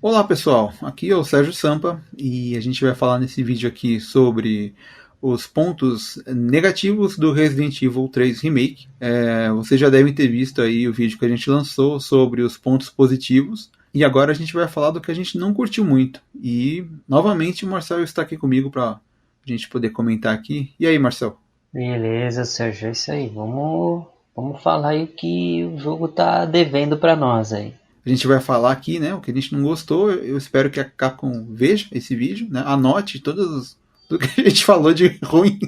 Olá pessoal, aqui é o Sérgio Sampa e a gente vai falar nesse vídeo aqui sobre os pontos negativos do Resident Evil 3 Remake. Vocês já devem ter visto aí o vídeo que a gente lançou sobre os pontos positivos e agora a gente vai falar do que a gente não curtiu muito. E novamente o Marcel está aqui comigo para a gente poder comentar aqui. E aí, Marcel? Beleza, Sérgio, é isso aí. Vamos falar aí o que o jogo tá devendo pra nós aí. A gente vai falar aqui, né, o que a gente não gostou. Eu espero que a Capcom veja esse vídeo, né, anote tudo que a gente falou de ruim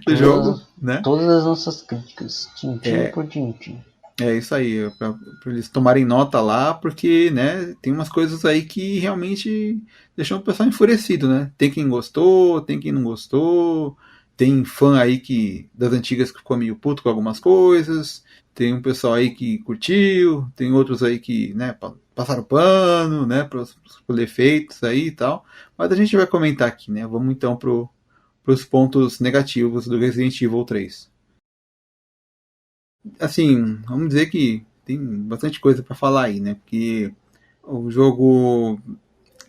do jogo, né? Todas as nossas críticas, tintim por tintim. É isso aí, para eles tomarem nota lá, porque, né, tem umas coisas aí que realmente deixam o pessoal enfurecido, né? Tem quem gostou, tem quem não gostou, tem fã aí das antigas que ficou meio puto com algumas coisas, tem um pessoal aí que curtiu, tem outros aí que, né, passaram pano, né, pros defeitos aí e tal. Mas a gente vai comentar aqui, né? Vamos então pros pontos negativos do Resident Evil 3. Assim, vamos dizer que tem bastante coisa para falar aí, né? Porque o jogo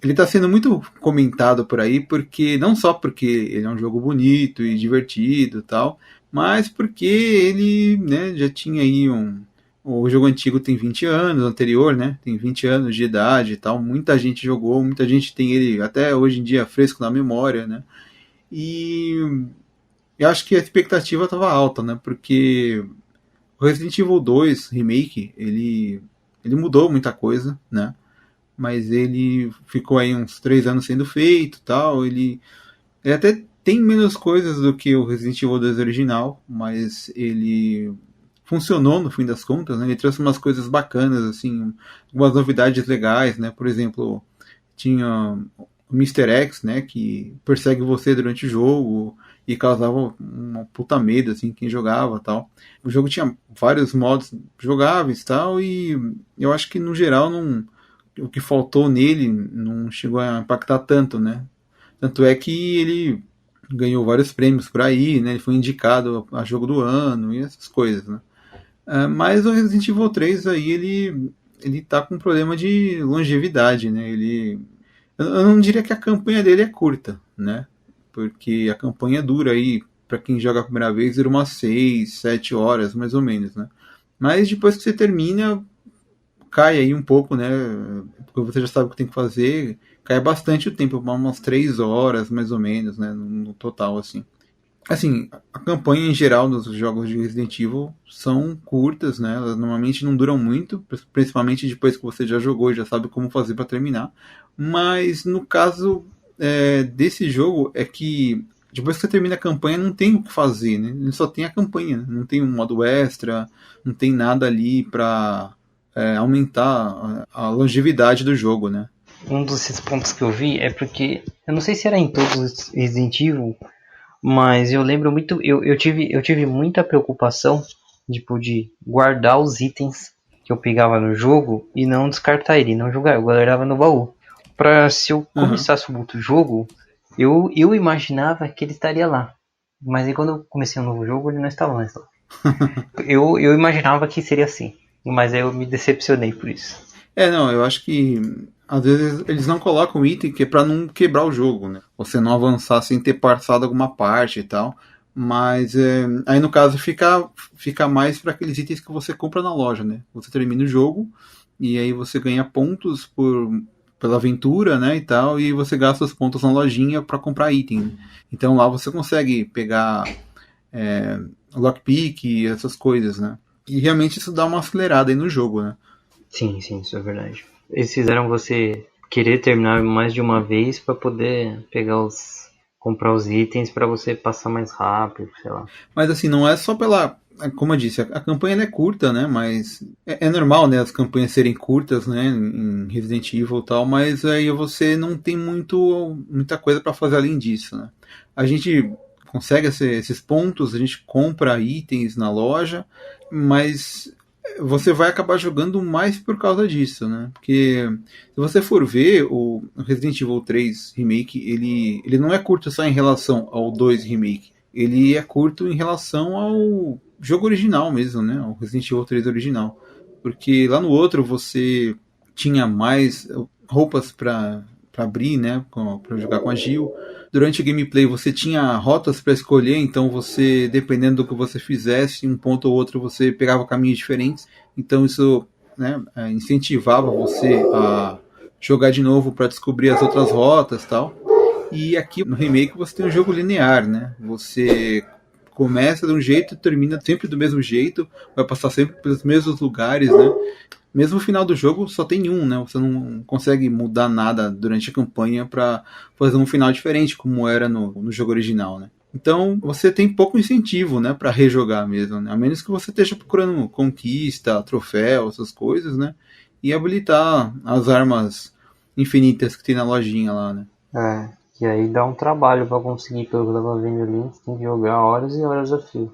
ele tá sendo muito comentado por aí, porque não só porque ele é um jogo bonito e divertido e tal, mas porque ele, né, já tinha aí o jogo antigo tem 20 anos, o anterior, né? Tem 20 anos de idade e tal. Muita gente jogou, muita gente tem ele até hoje em dia fresco na memória, né? E eu acho que a expectativa estava alta, né? Porque o Resident Evil 2 Remake, ele mudou muita coisa, né? Mas ele ficou aí uns 3 anos sendo feito, tal. Ele até tem menos coisas do que o Resident Evil 2 original, mas ele funcionou no fim das contas, né? Ele trouxe umas coisas bacanas, assim, algumas novidades legais, né? Por exemplo, tinha o Mr. X, né, que persegue você durante o jogo e causava uma puta medo, assim, quem jogava, tal. O jogo tinha vários modos jogáveis, tal, e eu acho que no geral o que faltou nele não chegou a impactar tanto, né? Tanto é que ele ganhou vários prêmios por aí, né? Ele foi indicado a jogo do ano e essas coisas, né? Mas o Resident Evil 3 aí ele tá com um problema de longevidade, né? Eu não diria que a campanha dele é curta, né? Porque a campanha dura aí, para quem joga a primeira vez, dura umas 6, 7 horas, mais ou menos, né? Mas depois que você termina, cai aí um pouco, né? Porque você já sabe o que tem que fazer, cai bastante o tempo, umas 3 horas, mais ou menos, né? No total, assim. Assim, a campanha em geral dos jogos de Resident Evil são curtas, né? Elas normalmente não duram muito, principalmente depois que você já jogou e já sabe como fazer para terminar. Mas no caso desse jogo é que depois que você termina a campanha não tem o que fazer, né? Ele só tem a campanha, né? Não tem um modo extra, não tem nada ali para aumentar a longevidade do jogo, né? Um desses pontos que eu vi é porque, eu não sei se era em todos os Resident Evil, mas eu lembro muito, eu tive muita preocupação tipo, de guardar os itens que eu pegava no jogo e não descartar ele, não jogar, eu guardava no baú. Pra se eu começasse um outro jogo, eu imaginava que ele estaria lá. Mas aí quando eu comecei um novo jogo, ele não estava mais lá. Eu imaginava que seria assim, mas aí eu me decepcionei por isso. Não, eu acho que às vezes eles não colocam item que é pra não quebrar o jogo, né? Você não avançar sem ter passado alguma parte e tal. Mas aí no caso fica mais para aqueles itens que você compra na loja, né? Você termina o jogo e aí você ganha pontos pela aventura, né, e tal, e você gasta os pontos na lojinha para comprar item. Então lá você consegue pegar lockpick e essas coisas, né? E realmente isso dá uma acelerada aí no jogo, né? Sim, isso é verdade. Eles fizeram você querer terminar mais de uma vez para poder comprar os itens para você passar mais rápido, sei lá. Mas assim, não é só pela. Como eu disse, a campanha é curta, né? Mas é normal, né? As campanhas serem curtas, né? Em Resident Evil e tal, mas aí você não tem muita coisa para fazer além disso, né? A gente consegue esses pontos, a gente compra itens na loja, mas você vai acabar jogando mais por causa disso, né? Porque se você for ver, o Resident Evil 3 Remake, ele não é curto só em relação ao 2 Remake. Ele é curto em relação ao jogo original mesmo, né? O Resident Evil 3 original. porque lá no outro você tinha mais roupas para abrir, né, para jogar com a Jill. Durante o gameplay você tinha rotas para escolher, então você, dependendo do que você fizesse, um ponto ou outro você pegava caminhos diferentes. Então isso, né, incentivava você a jogar de novo para descobrir as outras rotas e tal. E aqui no remake você tem um jogo linear, né? Você começa de um jeito e termina sempre do mesmo jeito, vai passar sempre pelos mesmos lugares, né? Mesmo o final do jogo só tem um, né? Você não consegue mudar nada durante a campanha para fazer um final diferente, como era no jogo original, né? Então você tem pouco incentivo, né, para rejogar mesmo, né? A menos que você esteja procurando conquista, troféu, essas coisas, né? E habilitar as armas infinitas que tem na lojinha lá, né? E aí dá um trabalho pra conseguir, pelo que eu tava vendo ali, você tem que jogar horas e horas a fio.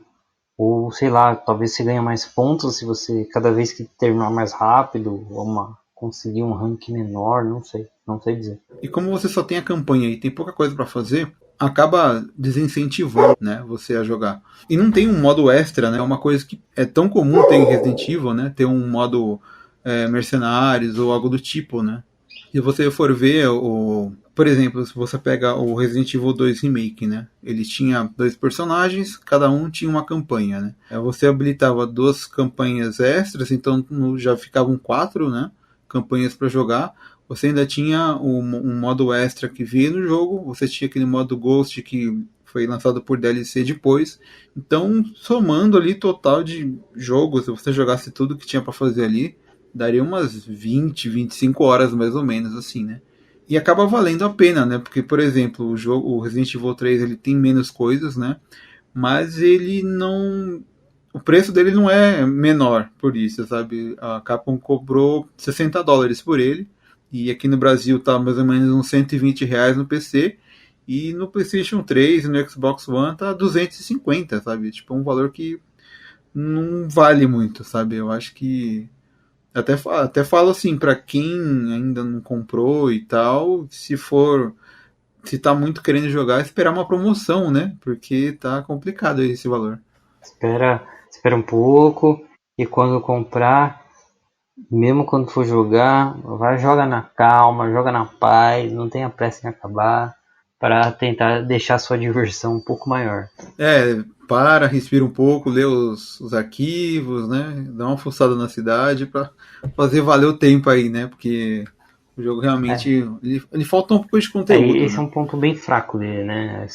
Ou, sei lá, talvez você ganhe mais pontos se você, cada vez que terminar mais rápido, ou conseguir um rank menor, não sei dizer. E como você só tem a campanha e tem pouca coisa para fazer, acaba desincentivando, né, você a jogar. E não tem um modo extra, né? É uma coisa que é tão comum ter em Resident Evil, né? Ter um modo mercenários ou algo do tipo, né? Se você for ver, por exemplo, se você pega o Resident Evil 2 Remake, né? Ele tinha 2 personagens, cada um tinha uma campanha, né? Você habilitava 2 campanhas extras, então já ficavam 4, né, campanhas para jogar. Você ainda tinha um modo extra que vinha no jogo, você tinha aquele modo Ghost que foi lançado por DLC depois. Então, somando ali total de jogos, se você jogasse tudo que tinha para fazer ali, daria umas 20, 25 horas mais ou menos, assim, né? E acaba valendo a pena, né? Porque, por exemplo, o Resident Evil 3 ele tem menos coisas, né? Mas ele não... O preço dele não é menor por isso, sabe? A Capcom cobrou $60 por ele. E aqui no Brasil tá mais ou menos uns R$ 120 no PC. E no PlayStation 3 e no Xbox One tá 250, sabe? Tipo, um valor que não vale muito, sabe? Eu acho que até falo assim, para quem ainda não comprou e tal, se tá muito querendo jogar, esperar uma promoção, né? Porque tá complicado esse valor. Espera um pouco e quando comprar, mesmo quando for jogar, joga na calma, joga na paz, não tenha pressa em acabar, para tentar deixar sua diversão um pouco maior. Respira um pouco, lê os arquivos, né? Dá uma fuçada na cidade para fazer valer o tempo aí, né? Porque o jogo realmente ele falta um pouco de conteúdo. Esse né? é um ponto bem fraco dele, né?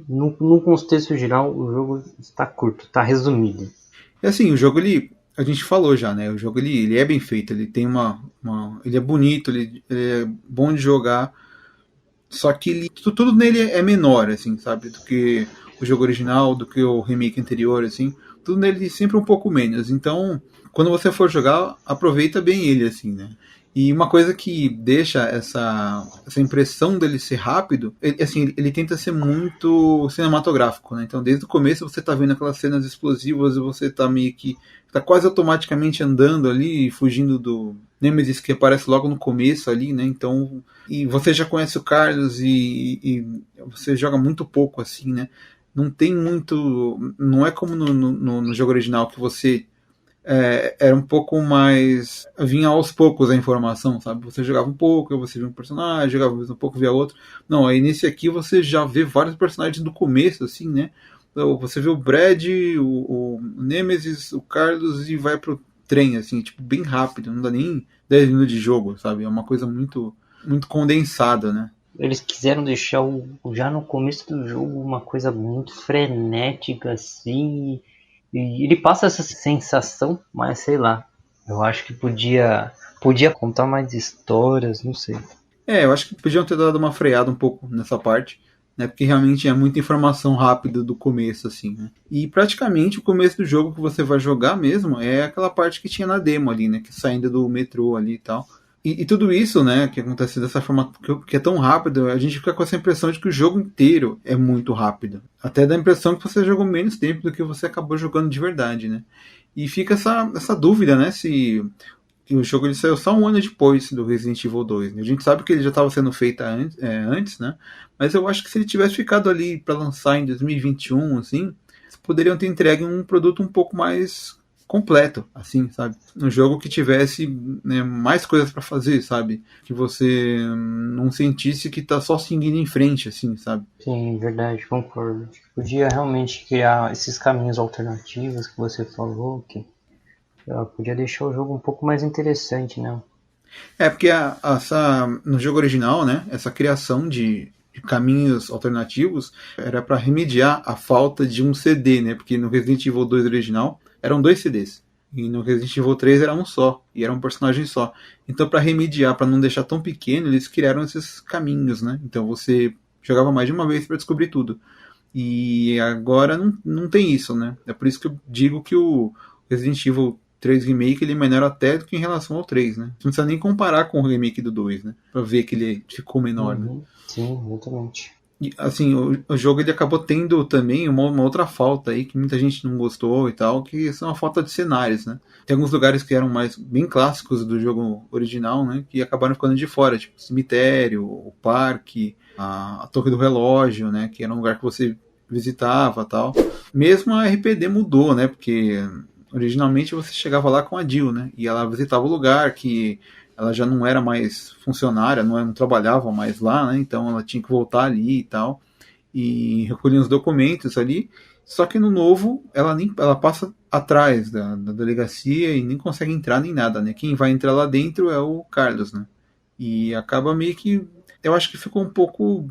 No contexto geral, o jogo está curto, está resumido. E assim, o jogo a gente falou já, né? O jogo ele é bem feito, ele tem ele é bonito, ele é bom de jogar. Só que tudo nele é menor, assim, sabe? Do que o jogo original, do que o remake anterior, assim. Tudo nele sempre um pouco menos. Então, quando você for jogar, aproveita bem ele, assim, né? E uma coisa que deixa essa impressão dele ser rápido, ele tenta ser muito cinematográfico, né? Então, desde o começo você tá vendo aquelas cenas explosivas e você tá meio que... tá quase automaticamente andando ali, fugindo do Nemesis que aparece logo no começo ali, né? Então, e você já conhece o Carlos e você joga muito pouco assim, né? Não tem muito, não é como no jogo original que você era um pouco mais, vinha aos poucos a informação, sabe? Você jogava um pouco, você via um personagem, jogava mais um pouco, via outro. Não, aí nesse aqui você já vê vários personagens do começo, assim, né? Então, você vê o Brad, o Nemesis, o Carlos e vai pro trem, assim, tipo, bem rápido, não dá nem 10 minutos de jogo, sabe? É uma coisa muito, muito condensada, né? Eles quiseram deixar já no começo do jogo uma coisa muito frenética, assim, e ele passa essa sensação, mas sei lá, eu acho que podia contar mais histórias, não sei. Eu acho que podiam ter dado uma freada um pouco nessa parte, né? Porque realmente é muita informação rápida do começo, assim, né? E praticamente o começo do jogo que você vai jogar mesmo é aquela parte que tinha na demo ali, né? Que saindo do metrô ali e tal. E tudo isso, né, que acontece dessa forma que é tão rápido, a gente fica com essa impressão de que o jogo inteiro é muito rápido. Até dá a impressão que você jogou menos tempo do que você acabou jogando de verdade, né? E fica essa dúvida, né, se o jogo ele saiu só um ano depois do Resident Evil 2. Né? A gente sabe que ele já estava sendo feito antes, né? Mas eu acho que se ele tivesse ficado ali para lançar em 2021, assim, poderiam ter entregue um produto um pouco mais completo, assim, sabe? Um jogo que tivesse, né, mais coisas pra fazer, sabe? Que você não sentisse que tá só seguindo em frente, assim, sabe? Sim, verdade, concordo. Podia realmente criar esses caminhos alternativos que você falou, que podia deixar o jogo um pouco mais interessante, né? É porque no jogo original, né, essa criação de caminhos alternativos era para remediar a falta de um CD, né? Porque no Resident Evil 2 original eram dois CDs. E no Resident Evil 3 era um só, e era um personagem só. Então, para remediar, para não deixar tão pequeno, eles criaram esses caminhos, né? Então você jogava mais de uma vez para descobrir tudo. E agora não tem isso, né? É por isso que eu digo que o Resident Evil 3 Remake ele é menor até do que em relação ao 3, né? Não precisa nem comparar com o remake do 2, né? Pra ver que ele ficou menor, né? Sim, exatamente. E, assim, o jogo ele acabou tendo também uma outra falta aí que muita gente não gostou e tal, que são a falta de cenários, né? Tem alguns lugares que eram mais bem clássicos do jogo original, né? Que acabaram ficando de fora, tipo o cemitério, o parque, a Torre do Relógio, né? Que era um lugar que você visitava tal. Mesmo a RPD mudou, né? Porque originalmente você chegava lá com a Jill, né? E ela visitava o lugar que ela já não era mais funcionária, não trabalhava mais lá, né? Então ela tinha que voltar ali e tal. E recolher os documentos ali. Só que no novo, ela passa atrás da delegacia e nem consegue entrar nem nada, né? Quem vai entrar lá dentro é o Carlos, né? E acaba meio que. Eu acho que ficou um pouco.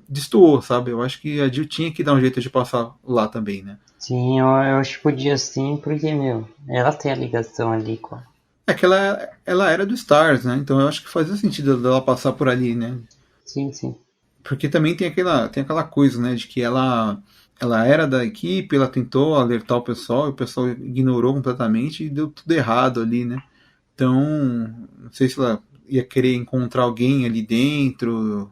Destoou, sabe? Eu acho que a Jill tinha que dar um jeito de passar lá também, né? Sim, eu acho que podia sim, porque, meu, ela tem a ligação ali com a... É que ela era do Stars, né? Então eu acho que fazia sentido dela passar por ali, né? Sim, sim. Porque também tem aquela coisa, né? De que ela era da equipe, ela tentou alertar o pessoal ignorou completamente e deu tudo errado ali, né? Então, não sei se ela ia querer encontrar alguém ali dentro,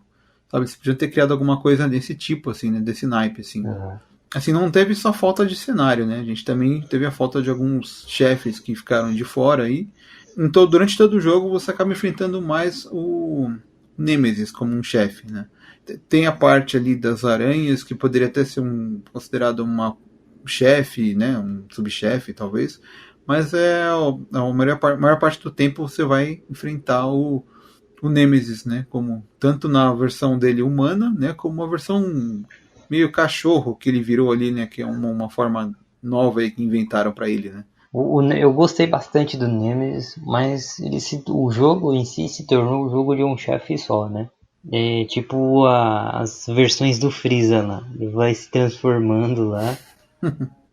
sabe? Eles podiam ter criado alguma coisa desse tipo, assim, né? Desse naipe, assim. Uhum. Assim, não teve só falta de cenário, né? A gente também teve a falta de alguns chefes que ficaram de fora aí. Então, durante todo o jogo, você acaba enfrentando mais o Nemesis como um chefe, né? Tem a parte ali das aranhas, que poderia até ser considerado uma chefe, né? Um subchefe, talvez. Mas a maior parte do tempo você vai enfrentar o Nemesis, né? Como, tanto na versão dele humana, né? Como uma versão meio cachorro que ele virou ali, né? Que é uma forma nova aí que inventaram para ele, né? Eu gostei bastante do Nemesis, mas o jogo em si se tornou o jogo de um chefe só, né? É tipo as versões do Freeza lá. Ele vai se transformando lá.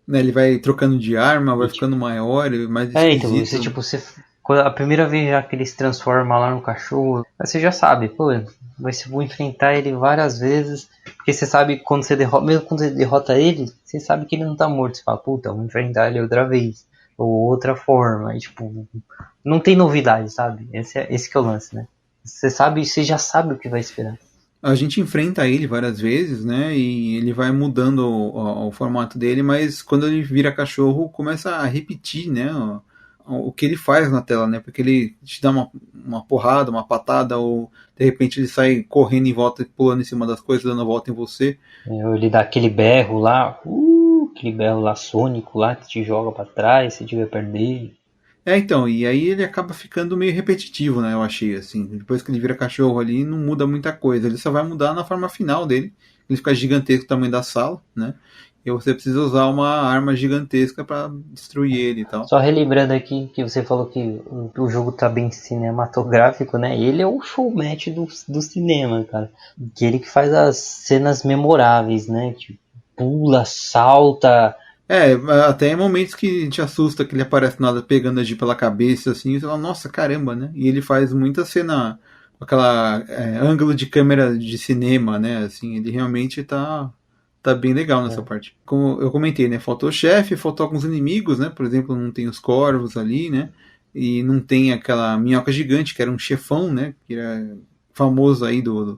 Né, ele vai trocando de arma, vai E, tipo, ficando maior, mais então, você, esquisito. tipo, quando a primeira vez já que ele se transforma lá no cachorro, você já sabe, pô, vou enfrentar ele várias vezes, porque você sabe quando você derrota, mesmo quando você derrota ele, você sabe que ele não tá morto, você fala, puta, vou enfrentar ele outra vez, ou outra forma, e, tipo, não tem novidade, sabe? Esse que é o lance, né? Você já sabe o que vai esperar. A gente enfrenta ele várias vezes, né? E ele vai mudando o formato dele, mas quando ele vira cachorro, começa a repetir, né? O que ele faz na tela, né? Porque ele te dá uma porrada, uma patada, ou de repente ele sai correndo em volta, pulando em cima das coisas, dando a volta em você. Ele dá aquele berro lá sônico lá, que te joga pra trás, se tiver perto dele. Então, e aí ele acaba ficando meio repetitivo, né? Eu achei, assim. Depois que ele vira cachorro ali, não muda muita coisa. Ele só vai mudar na forma final dele. Ele fica gigantesco, o tamanho da sala, né? E você precisa usar uma arma gigantesca para destruir ele e tal. Só relembrando aqui que você falou que o jogo tá bem cinematográfico, né? Ele é o showmatch do cinema, cara. Que ele que faz as cenas memoráveis, né? Tipo, pula, salta. Até em momentos que te assusta que ele aparece nada pegando a Jeep pela cabeça, assim, você fala, nossa, caramba, né? E ele faz muita cena com aquela ângulo de câmera de cinema, né? Assim, ele realmente tá bem legal nessa parte. Como eu comentei, né? Faltou o chefe, faltou alguns inimigos, né? Por exemplo, não tem os corvos ali, né? E não tem aquela minhoca gigante, que era um chefão, né? Que era famoso aí do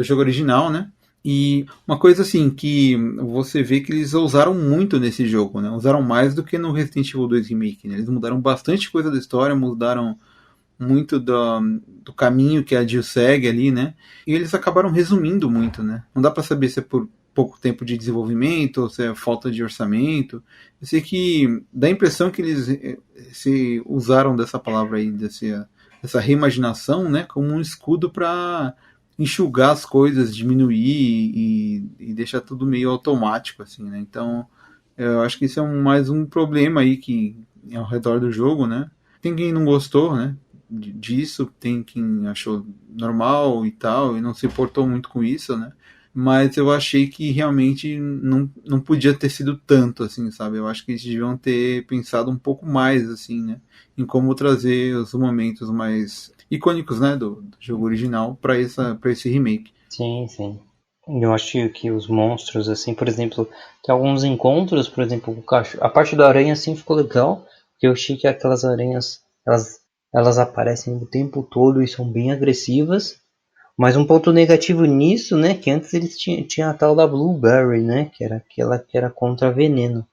jogo original, né? E uma coisa assim que você vê que eles usaram muito nesse jogo, né? Usaram mais do que no Resident Evil 2 Remake, né? Eles mudaram bastante coisa da história, mudaram muito do caminho que a Jill segue ali, né? E eles acabaram resumindo muito, né? Não dá pra saber se é por pouco tempo de desenvolvimento, ou se é falta de orçamento. Eu sei que dá a impressão que eles se usaram dessa palavra aí, dessa reimaginação, né, como um escudo para enxugar as coisas, diminuir e deixar tudo meio automático, assim, né? Então, eu acho que isso é mais um problema aí que é ao redor do jogo, né? Tem quem não gostou, né? Disso, tem quem achou normal e tal, e não se importou muito com isso, né? Mas eu achei que realmente não podia ter sido tanto, assim, sabe? Eu acho que eles deviam ter pensado um pouco mais, assim, né? Em como trazer os momentos mais icônicos, né? Do jogo original para esse remake. Sim, sim. Eu acho que os monstros, assim, por exemplo, tem alguns encontros, por exemplo, o cachorro, a parte da aranha, assim, ficou legal, porque eu achei que aquelas aranhas, elas aparecem o tempo todo e são bem agressivas, mas um ponto negativo nisso, né, que antes eles tinham a tal da Blueberry, né, que era aquela que era contra veneno.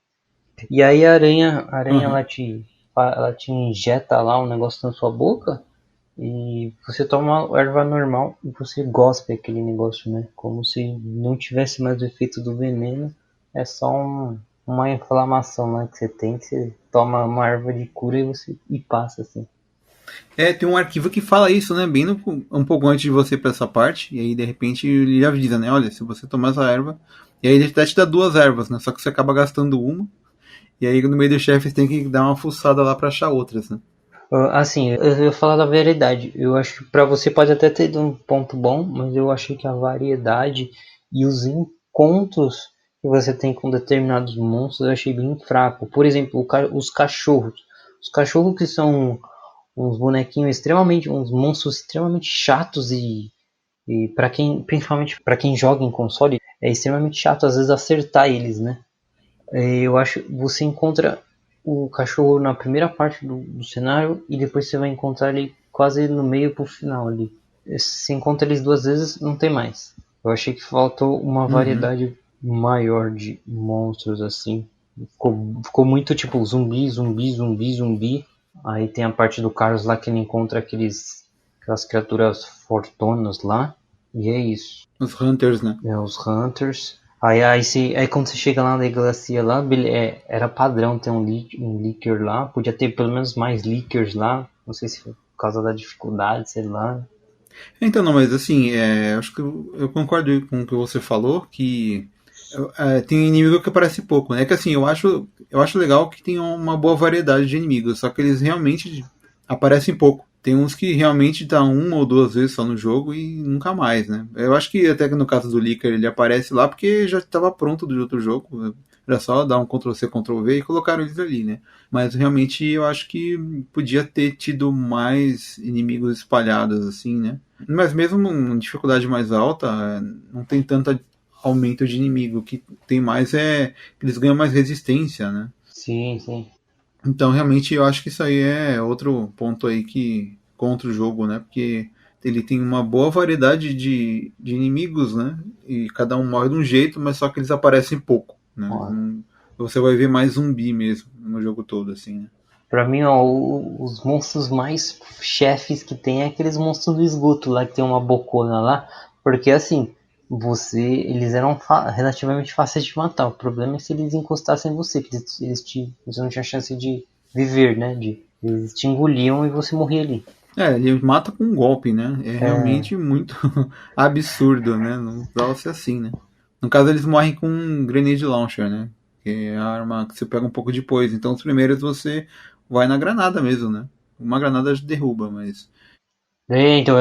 E aí a aranha Uhum. ela te injeta lá um negócio na sua boca, e você toma uma erva normal e você gospe aquele negócio, né? Como se não tivesse mais o efeito do veneno. É só uma inflamação, né? Que você tem, que você toma uma erva de cura e passa assim. Tem um arquivo que fala isso, né? Bem um pouco antes de você ir pra essa parte. E aí, de repente, ele avisa, né? Olha, se você tomar essa erva. E aí ele até te dá duas ervas, né? Só que você acaba gastando uma. E aí, no meio do chefe, você tem que dar uma fuçada lá pra achar outras, né? Assim, eu vou falar da variedade. Eu acho que pra você pode até ter um ponto bom, mas eu achei que a variedade e os encontros que você tem com determinados monstros eu achei bem fraco. Por exemplo, os cachorros. Os cachorros que são uns bonequinhos extremamente, uns monstros extremamente chatos e para quem, principalmente para quem joga em console, é extremamente chato às vezes acertar eles, né? Eu acho que você encontra o cachorro na primeira parte do cenário e depois você vai encontrar ele quase no meio pro final ali. Se encontra eles duas vezes, não tem mais. Eu achei que faltou uma Uhum. variedade maior de monstros assim. Ficou muito tipo zumbi, zumbi, zumbi, zumbi. Aí tem a parte do Carlos lá que ele encontra aquelas criaturas fortonas lá. E é isso. Os Hunters, né? É, os Hunters. Aí quando você chega lá na delegacia lá, era padrão ter um leaker lá. Podia ter pelo menos mais leakers lá. Não sei se foi por causa da dificuldade, sei lá. Então, não, mas assim, acho que eu concordo com o que você falou, que tem inimigo que aparece pouco, né? É que assim, eu acho legal que tem uma boa variedade de inimigos, só que eles realmente aparecem pouco. Tem uns que realmente tá uma ou duas vezes só no jogo e nunca mais, né? Eu acho que até que no caso do Licker ele aparece lá porque já estava pronto do outro jogo. Era só dar um Ctrl+C, Ctrl+V e colocaram eles ali, né? Mas realmente eu acho que podia ter tido mais inimigos espalhados, assim, né? Mas mesmo em dificuldade mais alta, não tem tanto aumento de inimigo. O que tem mais é que eles ganham mais resistência, né? Sim, sim. Então, realmente, eu acho que isso aí é outro ponto aí que contra o jogo, né? Porque ele tem uma boa variedade de inimigos, né? E cada um morre de um jeito, mas só que eles aparecem pouco, né? Ó, Você vai ver mais zumbi mesmo no jogo todo, assim, né? pra mim, ó, os monstros mais chefes que tem é aqueles monstros do esgoto lá, que tem uma bocona lá. Porque assim, eles eram relativamente fáceis de matar. O problema é se eles encostassem em você, que você não tinha chance de viver, né? Eles te engoliam e você morria ali. Ele mata com um golpe, né? É É, realmente muito absurdo, né? Não precisava ser assim, né? No caso, eles morrem com um grenade launcher, né? Que é a arma que você pega um pouco depois. Então, os primeiros você vai na granada mesmo, né? Uma granada derruba, mas. então,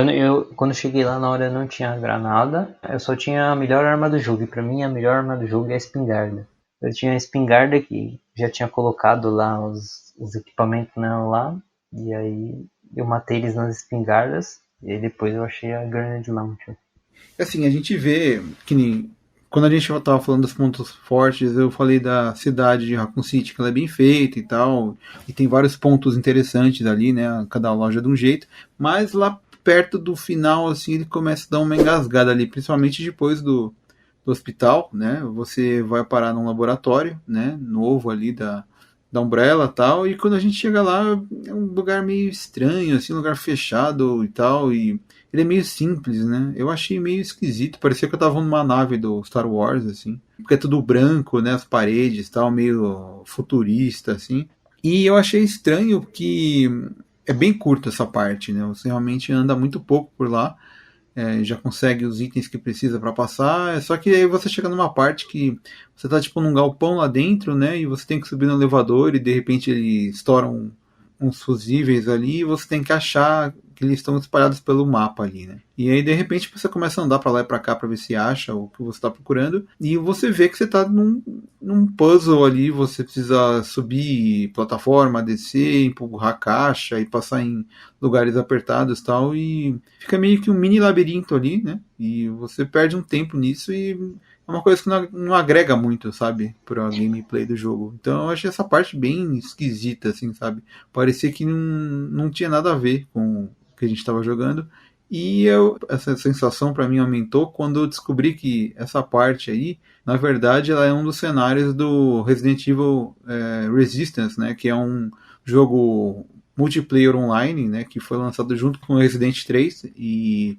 quando eu cheguei lá na hora eu não tinha granada, eu só tinha a melhor arma do jogo. E pra mim a melhor arma do jogo é a espingarda. Eu tinha a espingarda que já tinha colocado lá os equipamentos nela lá, e aí eu matei eles nas espingardas, e aí depois eu achei a Grenade Launcher. Assim, a gente vê que nem. Quando a gente tava falando dos pontos fortes, eu falei da cidade de Raccoon City, que ela é bem feita e tal, e tem vários pontos interessantes ali, né? Cada loja de um jeito, mas lá perto do final, assim, ele começa a dar uma engasgada ali, principalmente depois do hospital, né? Você vai parar num laboratório, né? Novo ali da Umbrella e tal, e quando a gente chega lá é um lugar meio estranho, assim, um lugar fechado e tal, e ele é meio simples, né? Eu achei meio esquisito, parecia que eu tava numa nave do Star Wars, assim, porque é tudo branco, né, as paredes tal, meio futurista, assim, e eu achei estranho que é bem curta essa parte, né? Você realmente anda muito pouco por lá, já consegue os itens que precisa para passar, só que aí você chega numa parte que você tá tipo num galpão lá dentro, né, e você tem que subir no elevador e de repente ele estoura uns fusíveis ali e você tem que achar que eles estão espalhados pelo mapa ali, né? E aí de repente você começa a andar para lá e para cá para ver se acha o que você está procurando e você vê que você tá num puzzle ali, você precisa subir plataforma, descer, empurrar caixa e passar em lugares apertados e tal, e fica meio que um mini labirinto ali, né? E você perde um tempo nisso e é uma coisa que não agrega muito, sabe? Pra gameplay do jogo. Então eu achei essa parte bem esquisita, assim, sabe? Parecia que não tinha nada a ver com o que a gente estava jogando. E essa sensação para mim aumentou quando eu descobri que essa parte aí, na verdade, ela é um dos cenários do Resident Evil Resistance, né? Que é um jogo multiplayer online, né? Que foi lançado junto com o Resident 3 e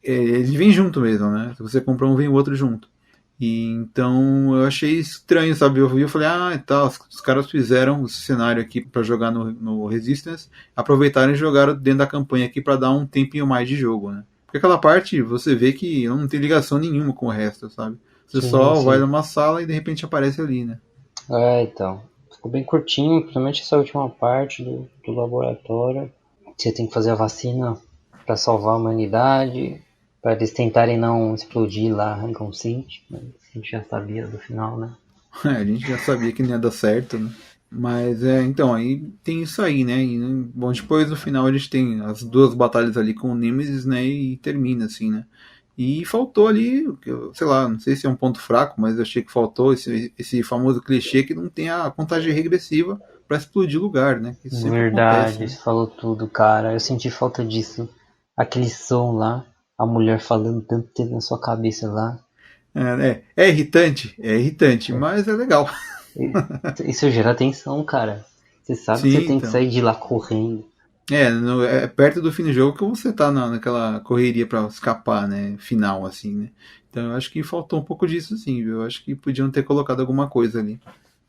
ele vem junto mesmo, né? Se você comprar um, vem o outro junto. E então eu achei estranho, sabe? Eu vi e falei, ah, e tal, os caras fizeram esse cenário aqui para jogar no Resistance, aproveitaram e jogaram dentro da campanha aqui para dar um tempinho mais de jogo, né? Porque aquela parte você vê que não tem ligação nenhuma com o resto, sabe? Você Sim, só vai sim. numa sala e de repente aparece ali, né? Então. Ficou bem curtinho, principalmente essa última parte do laboratório. Você tem que fazer a vacina para salvar a humanidade, para eles tentarem não explodir lá Raccoon City, mas a gente já sabia do final, né? A gente já sabia que não ia dar certo, né? Mas então, aí tem isso aí, né? E, bom, depois no final a gente tem as duas batalhas ali com o Nemesis, né? E termina assim, né? E faltou ali, sei lá, não sei se é um ponto fraco, mas eu achei que faltou esse famoso clichê que não tem a contagem regressiva para explodir o lugar, né? Isso sempre acontece, Verdade, né? você falou tudo, cara. Eu senti falta disso. Aquele som lá, a mulher falando tanto tempo na sua cabeça lá. É irritante, mas é legal. Isso gera tensão, cara. Você sabe que você Sim, tem que então. sair de lá correndo. É perto do fim do jogo que você tá naquela correria pra escapar, né? Final, assim, né? Então eu acho que faltou um pouco disso, sim, viu? Eu acho que podiam ter colocado alguma coisa ali.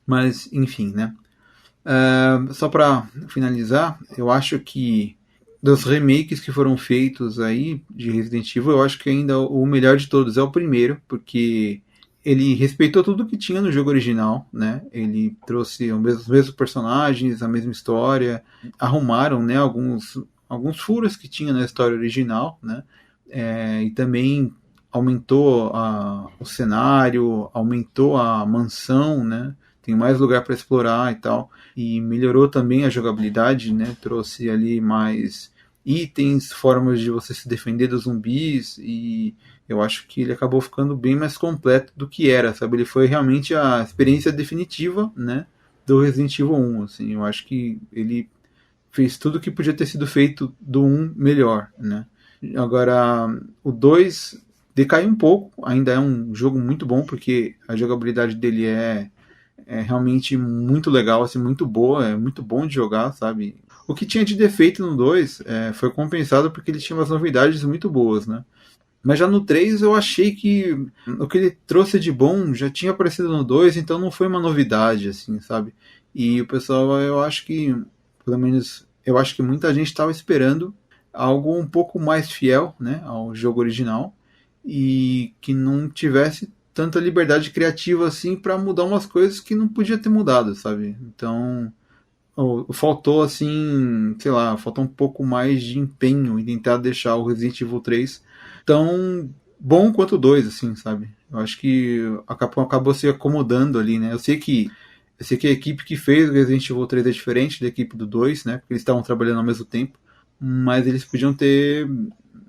Mas, enfim, né? Só pra finalizar, eu acho que dos remakes que foram feitos aí de Resident Evil, eu acho que ainda o melhor de todos é o primeiro, porque ele respeitou tudo que tinha no jogo original, né? Ele trouxe os mesmos personagens, a mesma história, arrumaram, né, alguns furos que tinha na história original, né? E também aumentou o cenário, aumentou a mansão, né? Tem mais lugar para explorar e tal, e melhorou também a jogabilidade, né? Trouxe ali mais itens, formas de você se defender dos zumbis, e eu acho que ele acabou ficando bem mais completo do que era, sabe? Ele foi realmente a experiência definitiva, né, do Resident Evil 1, assim. Eu acho que ele fez tudo que podia ter sido feito do 1 melhor, né? Agora, o 2 decai um pouco, ainda é um jogo muito bom, porque a jogabilidade dele é realmente muito legal, assim, muito boa, é muito bom de jogar, sabe? O que tinha de defeito no 2 foi compensado porque ele tinha umas novidades muito boas, né? Mas já no 3 eu achei que o que ele trouxe de bom já tinha aparecido no 2, então não foi uma novidade, assim, sabe? E o pessoal, eu acho que, pelo menos, eu acho que muita gente estava esperando algo um pouco mais fiel, né, ao jogo original e que não tivesse tanta liberdade criativa assim para mudar umas coisas que não podia ter mudado, sabe? Então, faltou assim, sei lá, faltou um pouco mais de empenho em tentar deixar o Resident Evil 3 tão bom quanto o 2, assim, sabe? Eu acho que a Capcom acabou se acomodando ali, né? Eu sei que a equipe que fez o Resident Evil 3 é diferente da equipe do 2, né? Porque eles estavam trabalhando ao mesmo tempo, mas eles podiam ter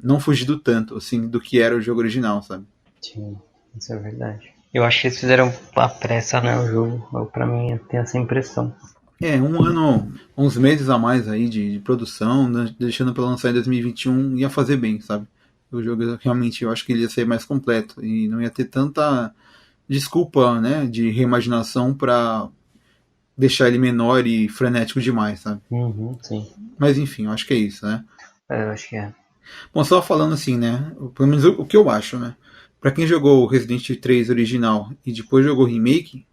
não fugido tanto, assim, do que era o jogo original, sabe? Sim, isso é verdade. Eu acho que eles fizeram a pressa, né, o jogo. Pra mim, eu tenho essa impressão. Um ano, uns meses a mais aí de produção, né, deixando para lançar em 2021, ia fazer bem, sabe? O jogo realmente eu acho que ele ia ser mais completo e não ia ter tanta desculpa, né, de reimaginação para deixar ele menor e frenético demais, sabe? Uhum, sim. Mas enfim, eu acho que é isso, né? Eu acho que é. Bom, só falando assim, né? Pelo menos o que eu acho, né? Pra quem jogou o Resident 3 original e depois jogou o remake,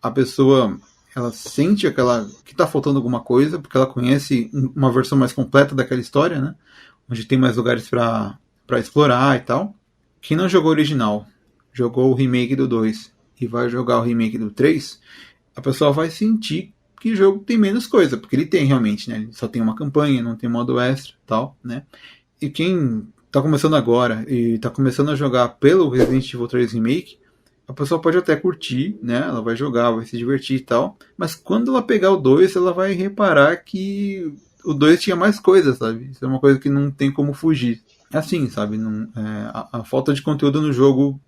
a pessoa ela sente aquela que tá faltando alguma coisa, porque ela conhece uma versão mais completa daquela história, né? Onde tem mais lugares pra explorar e tal. Quem não jogou o original, jogou o remake do 2 e vai jogar o remake do 3, a pessoa vai sentir que o jogo tem menos coisa, porque ele tem realmente, né? Ele só tem uma campanha, não tem modo extra e tal, né? E quem tá começando agora e tá começando a jogar pelo Resident Evil 3 Remake, a pessoa pode até curtir, né? Ela vai jogar, vai se divertir e tal. Mas quando ela pegar o 2, ela vai reparar que o 2 tinha mais coisas, sabe? Isso é uma coisa que não tem como fugir. É assim, sabe? Não, a falta de conteúdo no jogo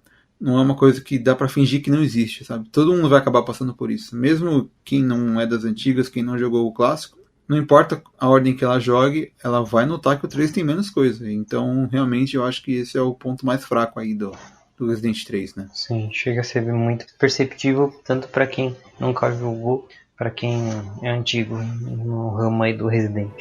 não é uma coisa que dá pra fingir que não existe, sabe? Todo mundo vai acabar passando por isso. Mesmo quem não é das antigas, quem não jogou o clássico, não importa a ordem que ela jogue, ela vai notar que o 3 tem menos coisa. Então, realmente, eu acho que esse é o ponto mais fraco aí do Resident 3, né? Sim, chega a ser muito perceptível, tanto para quem nunca jogou, para quem é antigo no ramo aí do Resident.